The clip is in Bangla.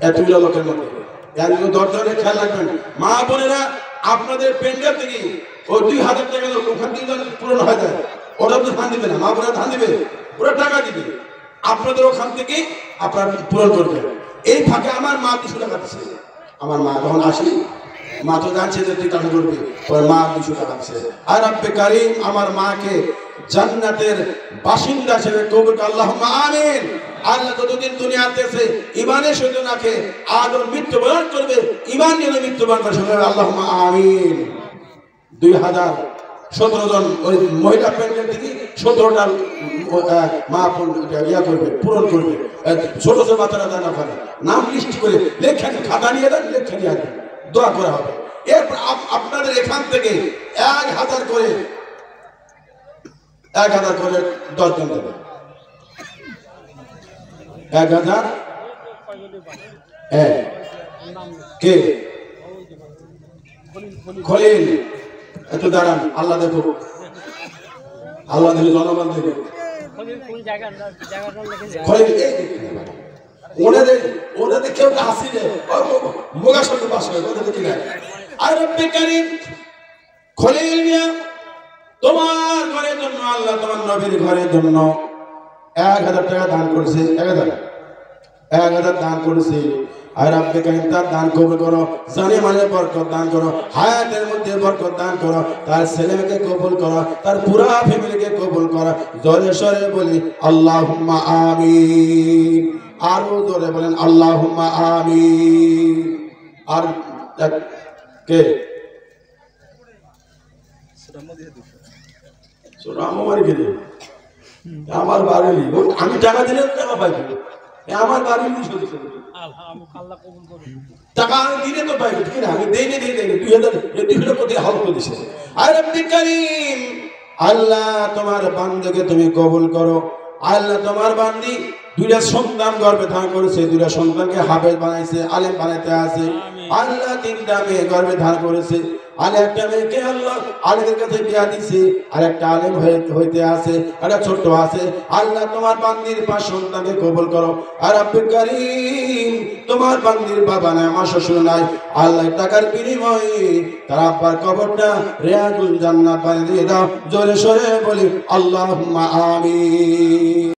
এতগুলো লোকের মধ্যে একজন 10 জনের খেয়াল রাখবেন। মা বোনেরা আপনাদের পেন্ডাল থেকে ওই 2000 টাকা ওখান থেকে পূরণ হয়ে যায়, ওরা তো ধান দিবে না, মা বোনেরা ধান দিবে, ওরা টাকা দিবে, আপনাদের ওখান থেকে আপনারা পূরণ করবেন। এই ফাঁকে আমার মা 200 টাকা দিচ্ছে। আমার মা যখন আসি, মা তো জানছে যে তুই টাকা করবি, ওর মা 200 টাকা দিচ্ছে। আর রব্বে কারীম আমার মাকে জান্নাতের বাসিন্দা হিসেবে কবুল করুন, আল্লাহুম্মা আমিন। আল্লাহ যতদিন দুনিয়াতে আছে ঈমানের সহিত রাখে, আদর মৃত্যুবরণ করবে ঈমান নিয়ে মৃত্যুবরণ করে, আল্লাহুম্মা আমিন। 2017 জন ওই মহিলা প্যান্ডেল থেকে 17টা মা ইয়া করবে, পূরণ করবে। ছোট ছোট বাচ্চারা দান করে নাম লিস্ট করে লেখা খাতা নিয়ে দেন, লেখা নিয়ে আসবেন, দোয়া করা হবে। এরপর আপনাদের এখান থেকে 1000 করে 10 জন দেবে। 1000 কে খলিল, একটু দাঁড়ান, আল্লাহ দেখো, আল্লাহ দেখো, জনগণ দেখো। ওনাদের কেউ হাসিলে মোগা সঙ্গে বাস করে, ওদের কি নাই। আর রব্বে কারীম খলিল মিয়া তোমার ঘরের জন্য, আল্লাহ তোমার নবীর ঘরের জন্য 1000 টাকা দান করেছে, 1000 দান করেছে। আর রব্বে কারীম তার দান কবুল করো, জানে মানে বরকত দান করো, হায়াতের মধ্যে বরকত দান করো, তার ছেলেকে কবুল করো, তার পুরা ফ্যামিলিকে কবুল করো। জোরে সরে বলি আল্লাহুম্মা আমিন, আরো জোরে বলেন আল্লাহুম্মা আমিন। আর কে আমার বাড়ি, আমি টাকা দিলে টাকা পাইব, আমার বাড়ি টাকা আমি দিলে তো পাইব, ঠিক না? আমি দেই 2000 কোটি হল করে দিছে। আর রব্বে কারীম আল্লাহ তোমার বান্দাকে তুমি কবুল করো। আল্লাহ তোমার বান্দি 2টা সন্তান গর্ভে ধারণ করেছে, 2টা সন্তানকে হাফেজ বানাইছে, আলেম বানাইতে আছে। আল্লাহ 3টা মেয়ে গর্ভে ধারণ করেছে, আর একটা মেয়েকে আল্লাহ আলেমের কাছে বিয়া দিছে, আর একটা আলেম হইতে আছে, আর একটা ছোট্ট আছে। আল্লাহ তোমার বান্দির 5 সন্তানকে কবুল করো। আর রব্বে কারীম তোমার বান্দির বাবা নাই, আমার শ্বশুর নাই, আল্লাহ টাকার বিনিময়ে তার আব্বার কবরটা রিয়াজুল জান্নাত বানিয়ে দাও। জোরে সরে বলি আল্লাহুম্মা আমিন।